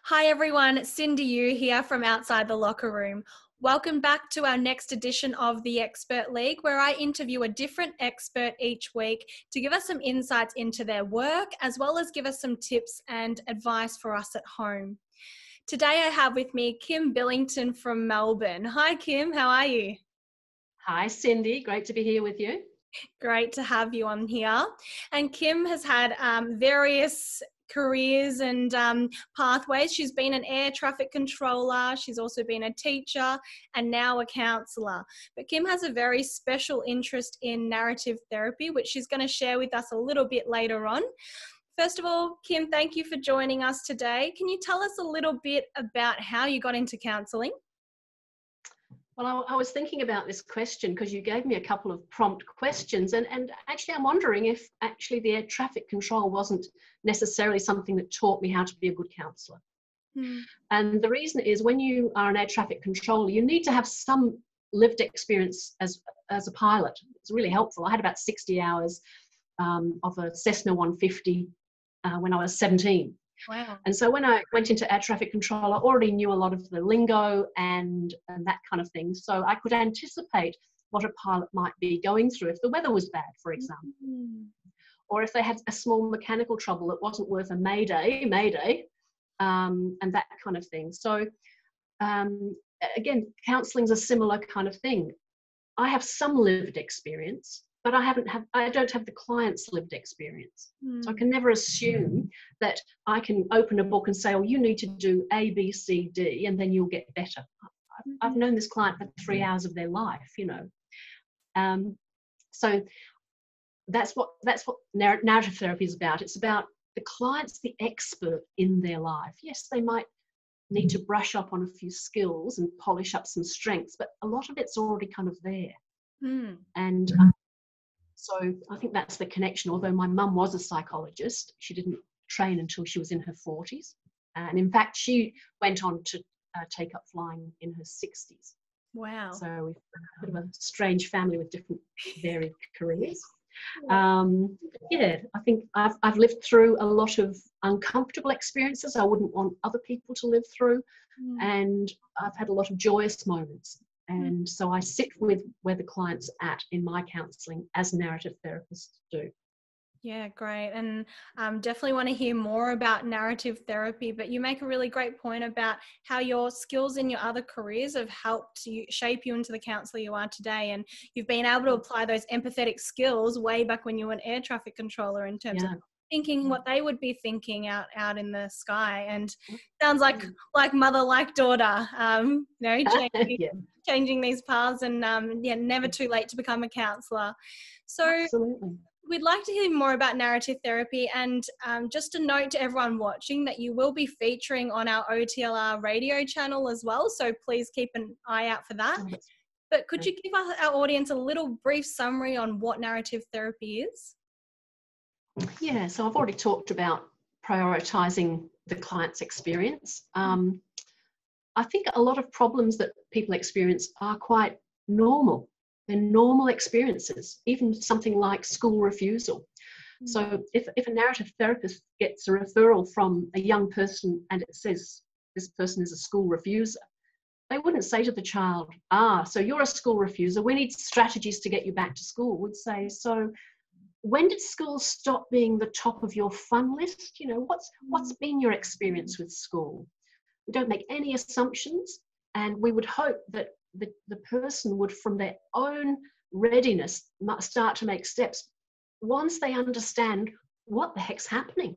Hi everyone, Cindy Yu here from Outside the Locker Room. Welcome back to our next edition of the Expert League, where I interview a different expert each week to give us some insights into their work, as well as give us some tips and advice for us at home. Today I have with me Kim Billington from Melbourne. Hi Kim, how are you? Hi Cindy, great to be here with you. Great to have you on here. And Kim has had various careers and pathways. She's been an air traffic controller, she's also been a teacher, and now a counsellor. But Kim has a very special interest in narrative therapy, which she's going to share with us a little bit later on. First of all, Kim, thank you for joining us today. Can you tell us a little bit about how you got into counselling? Well, I was thinking about this question because you gave me a couple of prompt questions, and actually I'm wondering if actually the air traffic control wasn't necessarily something that taught me how to be a good counsellor. And the reason is, when you are an air traffic controller, you need to have some lived experience as a pilot. It's really helpful. I had about 60 hours of a Cessna 150 when I was 17. Wow. And so when I went into air traffic control, I already knew a lot of the lingo and that kind of thing. So I could anticipate what a pilot might be going through if the weather was bad, for example. Or if they had a small mechanical trouble that wasn't worth a mayday, and that kind of thing. So again, counselling's a similar kind of thing. I have some lived experience, but I don't have the client's lived experience. So I can never assume that I can open a book and say, oh, you need to do A, B, C, D, and then you'll get better. I've known this client for 3 hours of their life, you know. So that's what narrative therapy is about. It's about the client's the expert in their life. Yes, they might need to brush up on a few skills and polish up some strengths, but a lot of it's already kind of there. And so I think that's the connection. Although my mum was a psychologist, she didn't train until she was in her 40s. And in fact, she went on to take up flying in her 60s. Wow. So we've got a bit of a strange family with different varied careers. Yeah, I think I've lived through a lot of uncomfortable experiences I wouldn't want other people to live through. And I've had a lot of joyous moments. And so I sit with where the client's at in my counselling, as narrative therapists do. Yeah, great. And definitely want to hear more about narrative therapy, but you make a really great point about how your skills in your other careers have helped you shape you into the counsellor you are today. And you've been able to apply those empathetic skills way back when you were an air traffic controller in terms of thinking what they would be thinking out in the sky. And sounds like mother, like daughter, you know, changing these paths, and never too late to become a counsellor. So absolutely. We'd like to hear more about narrative therapy, and just a note to everyone watching that you will be featuring on our OTLR radio channel as well, so please keep an eye out for that. But could you give our audience a little brief summary on what narrative therapy is? Yeah, so I've already talked about prioritising the client's experience. I think a lot of problems that people experience are quite normal. They're normal experiences, even something like school refusal. So if a narrative therapist gets a referral from a young person and it says this person is a school refuser, they wouldn't say to the child, so you're a school refuser, we need strategies to get you back to school. We'd say, so when did school stop being the top of your fun list? You know, what's been your experience with school? We don't make any assumptions, and we would hope that the person would, from their own readiness, start to make steps once they understand what the heck's happening.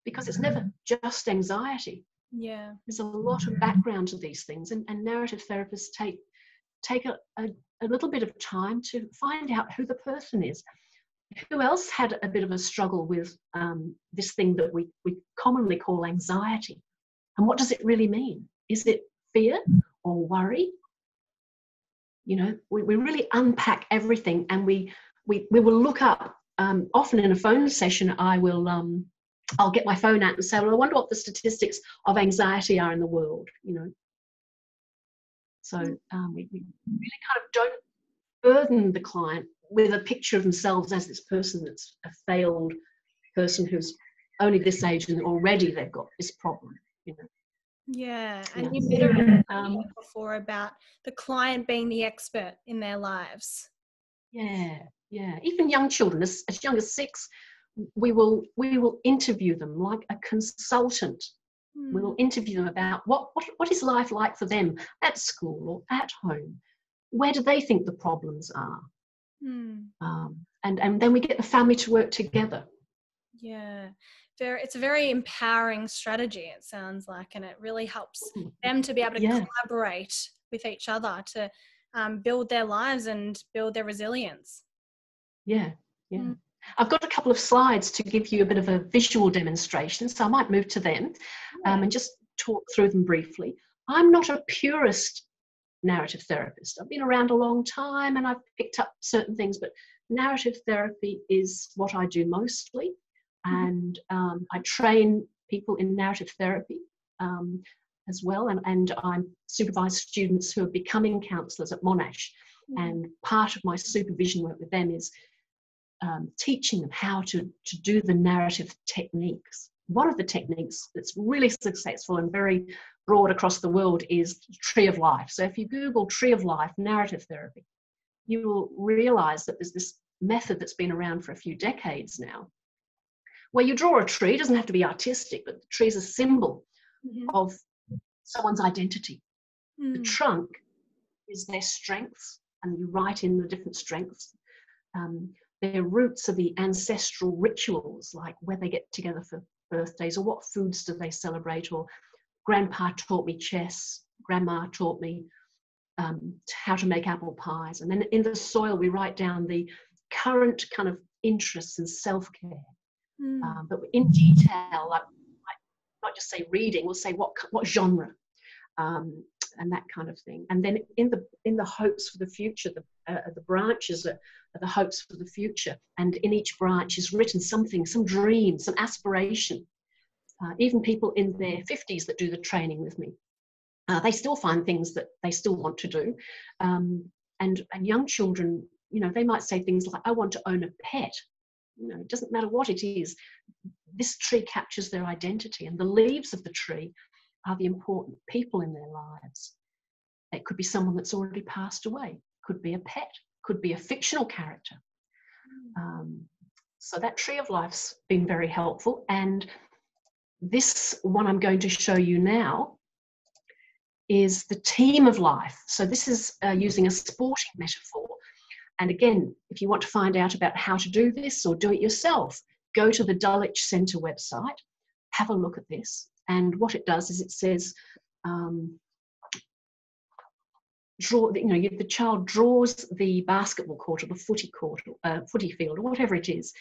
Because it's never just anxiety. Yeah, there's a lot of background to these things, and narrative therapists take a little bit of time to find out who the person is. Who else had a bit of a struggle with this thing that we commonly call anxiety? And what does it really mean? Is it fear or worry? You know, we really unpack everything, and we will look up. Often in a phone session, I'll get my phone out and say, well, I wonder what the statistics of anxiety are in the world, you know. So we really kind of don't burden the client with a picture of themselves as this person that's a failed person who's only this age and already they've got this problem, you Yeah, Yeah. and you made a really good Um, point before about the client being the expert in their lives. yeah, yeah. Even young children, as young as 6, we will interview them like a consultant. We Hmm. will interview them about what is life like for them at school or at home. Where do they think the problems are? Hmm. And then we get the family to work together. Yeah, it's a very empowering strategy, it sounds like, and it really helps them to be able to Yeah, collaborate with each other to build their lives and build their resilience. yeah, yeah. Mm. I've got a couple of slides to give you a bit of a visual demonstration, so I might move to them Yeah. and just talk through them briefly. I'm not a purist narrative therapist. I've been around a long time and I've picked up certain things, but narrative therapy is what I do mostly. Mhm. And I train people in narrative therapy um, as well. And I supervise students who are becoming counsellors at Monash. Mhm. And part of my supervision work with them is teaching them how to do the narrative techniques. One of the techniques that's really successful and very broad across the world is Tree of Life. So if you Google Tree of Life narrative therapy, you will realize that there's this method that's been around for a few decades now, where you draw a tree. It doesn't have to be artistic, but the tree is a symbol Mhm. of someone's identity. The Mm. trunk is their strengths, and you write in the different strengths. Their roots are the ancestral rituals, like where they get together for birthdays, or what foods do they celebrate, or grandpa taught me chess, grandma taught me how to make apple pies. And then in the soil, we write down the current kind of interests and self-care. Mm. But in detail, like not just say reading, we'll say what genre. And that kind of thing. And then in the hopes for the future, the branches are the hopes for the future. And in each branch is written something, some dream, some aspiration. Even people in their 50s that do the training with me, they still find things that they still want to do. And young children, they might say things like, I want to own a pet. It doesn't matter what it is. This tree captures their identity, and the leaves of the tree are the important people in their lives. It could be someone that's already passed away, could be a pet, could be a fictional character. So that Tree of Life's been very helpful. And this one I'm going to show you now is the Team of Life. So this is using a sporting metaphor. And again, if you want to find out about how to do this or do it yourself, go to the Dulwich Centre website, have a look at this. And what it does is it says, the child draws the basketball court or the footy field or whatever it is.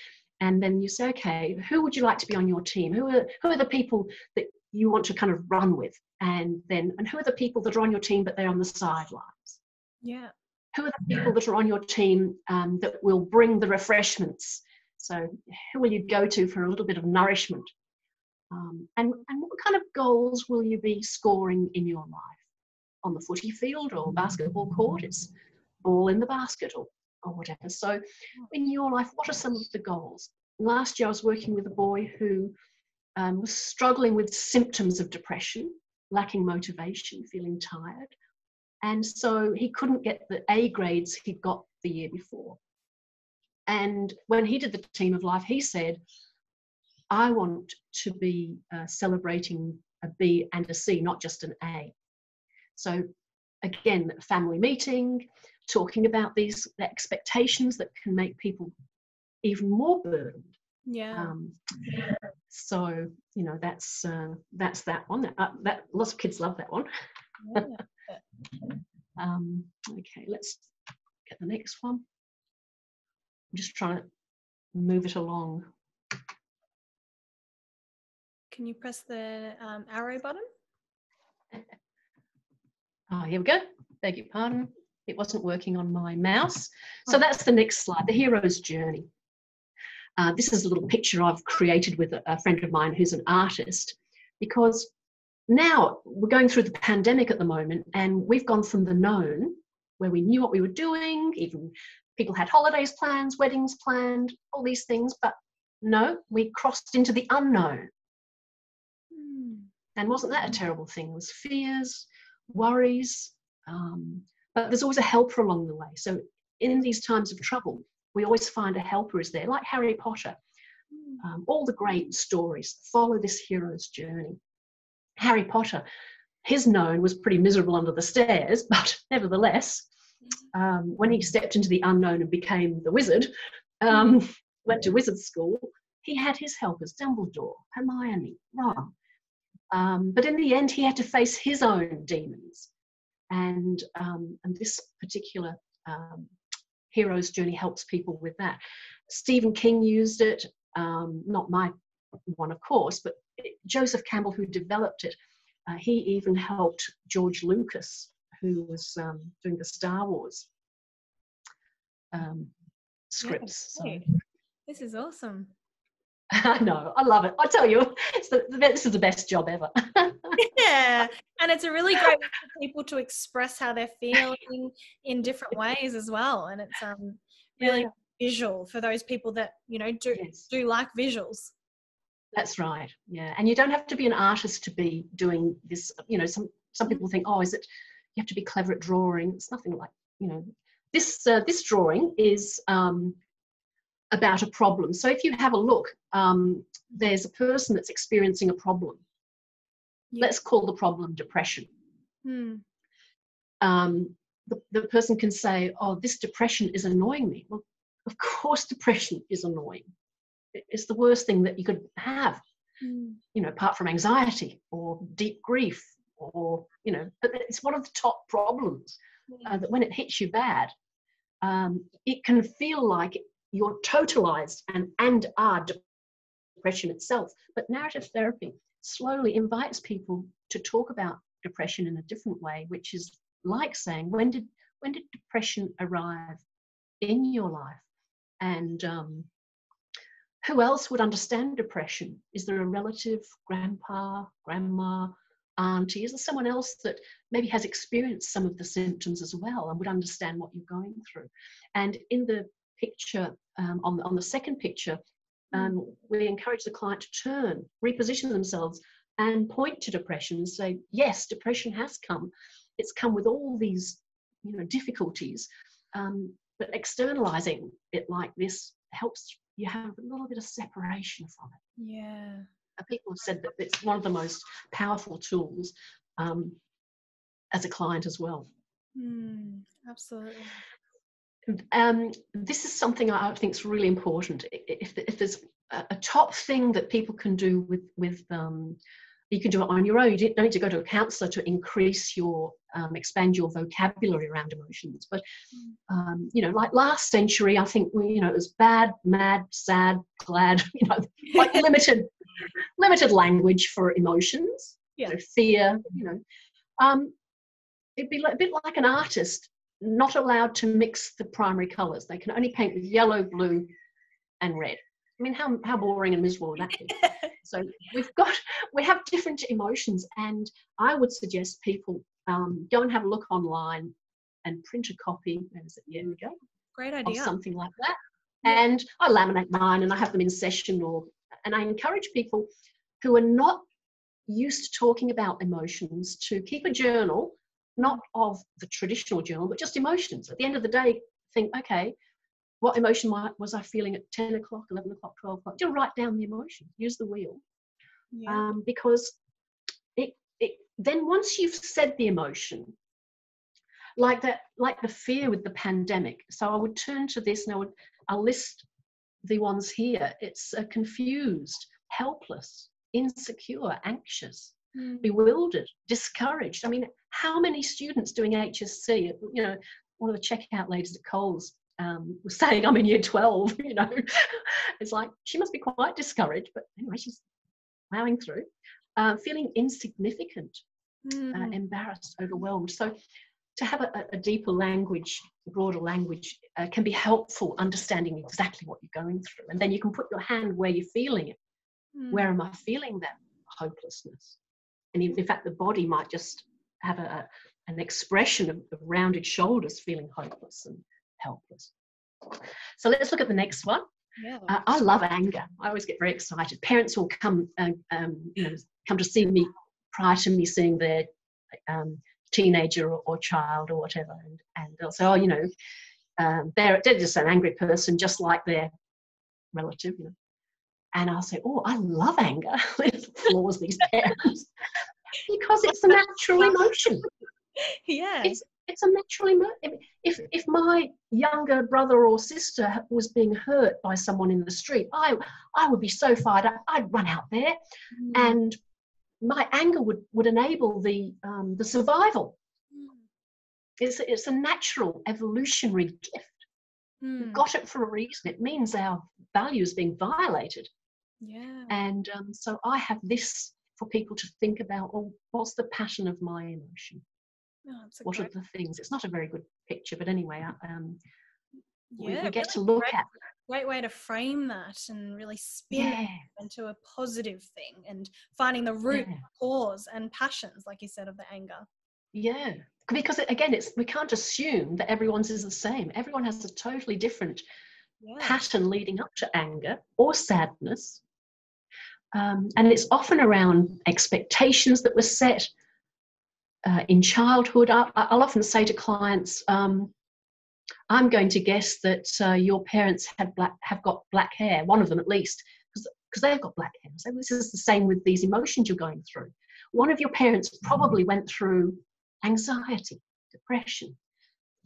And then you say, okay, who would you like to be on your team? Who are the people that you want to kind of run with? And who are the people that are on your team but they're on the sidelines? Yeah. Who are the people that are on your team that will bring the refreshments? So who will you go to for a little bit of nourishment? And what kind of goals will you be scoring in your life? On the footy field or basketball court, it's ball in the basket or whatever. So in your life, what are some of the goals? Last year I was working with a boy who was struggling with symptoms of depression, lacking motivation, feeling tired. And so he couldn't get the A grades he'd got the year before. And when he did the Team of Life, he said, I want to be celebrating a B and a C, not just an A. So again, family meeting, talking about these expectations that can make people even more burdened. Yeah. So that's that one. That lots of kids love that one. Okay, let's get the next one. I'm just trying to move it along. Can you press the arrow button? Oh, here we go. Beg your pardon. It wasn't working on my mouse. So that's the next slide, the hero's journey. This is a little picture I've created with a friend of mine who's an artist, because now we're going through the pandemic at the moment, and we've gone from the known, where we knew what we were doing, even people had holidays planned, weddings planned, all these things, but no, we crossed into the unknown. And wasn't that a terrible thing? There was fears, worries, but there's always a helper along the way. So in these times of trouble, we always find a helper is there, like Harry Potter. All the great stories follow this hero's journey. Harry Potter, his known was pretty miserable under the stairs, but nevertheless, when he stepped into the unknown and became the wizard, went to wizard school, he had his helpers, Dumbledore, Hermione, Ron. But in the end, he had to face his own demons. And this particular hero's journey helps people with that. Stephen King used it, not my one, of course, but Joseph Campbell, who developed it, he even helped George Lucas, who was doing the Star Wars scripts. Yeah, so. This is awesome. I know, I love it. I tell you, this is the best job ever. Yeah, and it's a really great way for people to express how they're feeling in different ways as well. And it's really visual for those people that, you know, do like visuals. That's right. Yeah, and you don't have to be an artist to be doing this. You know, some people think, oh, is it? You have to be clever at drawing. It's nothing like, you know. This drawing is about a problem. So if you have a look, there's a person that's experiencing a problem. Yeah. Let's call the problem depression. The person can say, oh, this depression is annoying me. Well, of course depression is annoying. It's the worst thing that you could have, you know, apart from anxiety or deep grief, or, you know, but it's one of the top problems that when it hits you bad, it can feel like you're totalized and are depression itself. But narrative therapy slowly invites people to talk about depression in a different way, which is like saying, when did depression arrive in your life? And who else would understand depression? Is there a relative, grandpa, grandma, auntie? Is there someone else that maybe has experienced some of the symptoms as well and would understand what you're going through? And in the picture, on the second picture, we encourage the client to reposition themselves and point to depression and say, yes, depression has come. It's come with all these, you know, difficulties, but externalizing it like this helps you have a little bit of separation from it. Yeah. People have said that it's one of the most powerful tools as a client as well. Absolutely. This is something I think is really important. If there's a top thing that people can do with you can do it on your own. You don't need to go to a counsellor to increase your expand your vocabulary around emotions. But you know, like last century, I think you know it was bad, mad, sad, glad. You know, like limited language for emotions. Yeah. You know, fear. You know, it'd be a bit like an artist not allowed to mix the primary colours. They can only paint with yellow, blue, and red. I mean, how boring and miserable would that be? So we have different emotions, and I would suggest people go and have a look online and print a copy. There we go. Great idea. Of something like that. Yeah. And I laminate mine and I have them in session, and I encourage people who are not used to talking about emotions to keep a journal, not of the traditional journal, but just emotions. At the end of the day, think, okay, what emotion was I feeling at 10 o'clock, 11 o'clock, 12 o'clock? Just write down the emotion, use the wheel. Yeah. Because then once you've said the emotion, like the fear with the pandemic. So I would turn to this and I'll list the ones here. It's confused, helpless, insecure, anxious, bewildered, discouraged. I mean, how many students doing HSC, you know, one of the checkout ladies at Coles was saying, I'm in year 12, you know. It's like, she must be quite discouraged, but anyway, she's plowing through, feeling insignificant, embarrassed, overwhelmed. So to have a deeper language, a broader language, can be helpful understanding exactly what you're going through. And then you can put your hand where you're feeling it. Where am I feeling that hopelessness? And in fact, the body might just have an expression of rounded shoulders, feeling hopeless and helpless. So let's look at the next one. Yeah. I love anger. I always get very excited. Parents will come to see me prior to me seeing their teenager or child or whatever, and they'll say, oh, you know, they're just an angry person, just like their relative, you know. And I'll say, oh, I love anger. It floors these parents because it's a natural emotion. Yeah. It's a natural emotion. If my younger brother or sister was being hurt by someone in the street, I would be so fired up. I'd run out there, and my anger would enable the survival. It's a natural evolutionary gift. We've got it for a reason. It means our values being violated. Yeah. And so I have this for people to think about. Oh, what's the pattern of my emotion? Oh, what are the things? It's not a very good picture, but anyway, we get really to look at. Great way to frame that and really spin it into a positive thing, and finding the root cause and passions, like you said, of the anger. Yeah, because again, we can't assume that everyone's is the same. Everyone has a totally different pattern leading up to anger or sadness, and it's often around expectations that were set in childhood. I'll often say to clients, I'm going to guess that your parents have got black hair, one of them at least, because they've got black hair. So this is the same with these emotions you're going through. One of your parents probably went through anxiety, depression.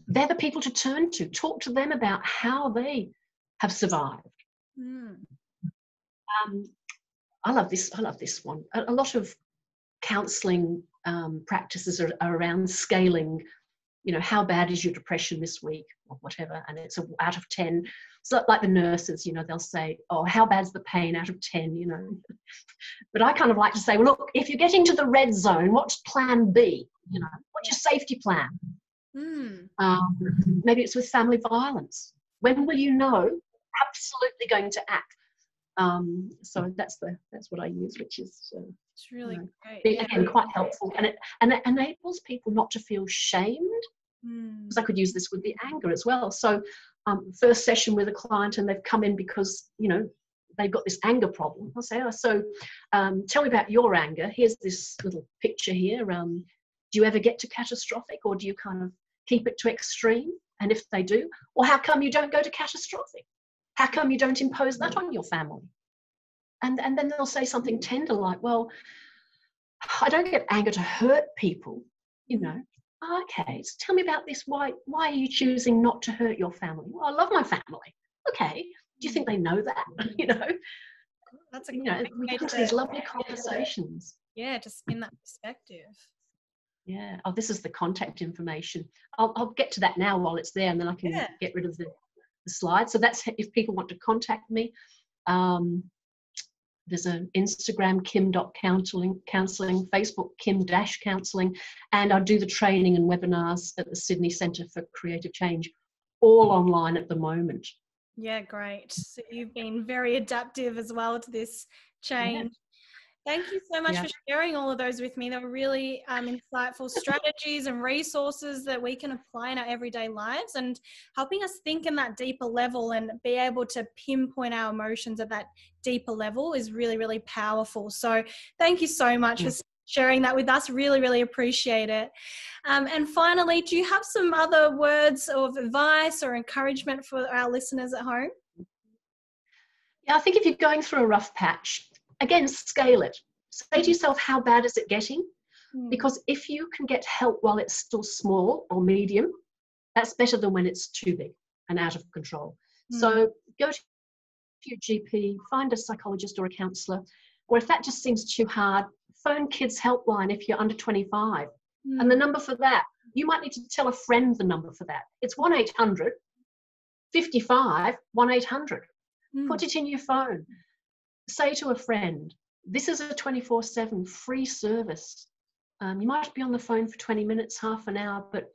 They're the people to turn to. Talk to them about how they have survived. I love this one. A lot of counselling practices are around scaling. You know, how bad is your depression this week or whatever, and it's out of 10. So like the nurses, you know, they'll say, oh, how bad's the pain out of 10, you know. But I kind of like to say, well, look, if you're getting to the red zone, what's plan B? You know, what's your safety plan? Maybe it's with family violence. When will you know absolutely going to act? So that's what I use, which is it's really great. Again, quite helpful, and it enables people not to feel shamed. Because I could use this with the anger as well. So first session with a client, and they've come in because, you know, they've got this anger problem. I'll say, oh, so tell me about your anger. Here's this little picture here. Do you ever get to catastrophic, or do you kind of keep it to extreme? And if they do, well, how come you don't go to catastrophic? How come you don't impose that on your family? And then they'll say something tender like, well, I don't get anger to hurt people, you know. Okay, so tell me about this. Why are you choosing not to hurt your family? Well, I love my family. Okay, do you think they know that? You know, that's we get into these lovely conversations. Yeah, to spin that perspective. Yeah. Oh, this is the contact information. I'll get to that now while it's there, and then I can get rid of the slide. So that's if people want to contact me. There's an Instagram, kim.counselling, Facebook, kim-counselling, and I do the training and webinars at the Sydney Centre for Creative Change, all online at the moment. Yeah, great. So you've been very adaptive as well to this change. Thank you so much for sharing all of those with me. They were really insightful strategies and resources that we can apply in our everyday lives, and helping us think in that deeper level and be able to pinpoint our emotions at that deeper level is really, really powerful. So thank you so much for sharing that with us. Really, really appreciate it. And finally, do you have some other words of advice or encouragement for our listeners at home? Yeah, I think if you're going through a rough patch, again, scale it. Say to yourself, how bad is it getting? Because if you can get help while it's still small or medium, that's better than when it's too big and out of control. So go to your GP, find a psychologist or a counsellor, or if that just seems too hard, phone Kids Helpline if you're under 25. And the number for that, you might need to tell a friend the number for that. It's 1-800 55 1-800. Put it in your phone. Say to a friend, this is a 24/7 free service. You might be on the phone for 20 minutes, half an hour, but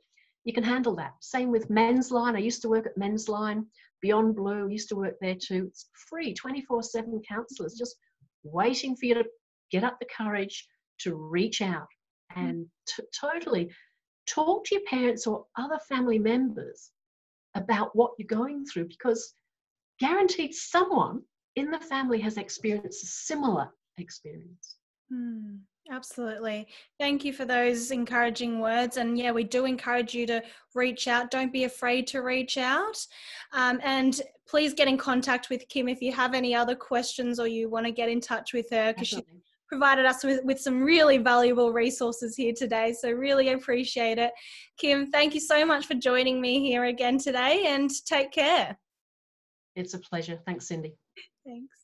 you can handle that. Same with Men's Line. I used to work at Men's Line. Beyond Blue, used to work there too. It's free, 24/7 counsellors just waiting for you to get up the courage to reach out and to totally talk to your parents or other family members about what you're going through, because guaranteed someone in the family has experienced a similar experience. Absolutely. Thank you for those encouraging words. And yeah, we do encourage you to reach out. Don't be afraid to reach out. And please get in contact with Kim if you have any other questions or you want to get in touch with her, because she Definitely. provided us with some really valuable resources here today. So really appreciate it. Kim, thank you so much for joining me here again today, and take care. It's a pleasure. Thanks, Cindy. Thanks.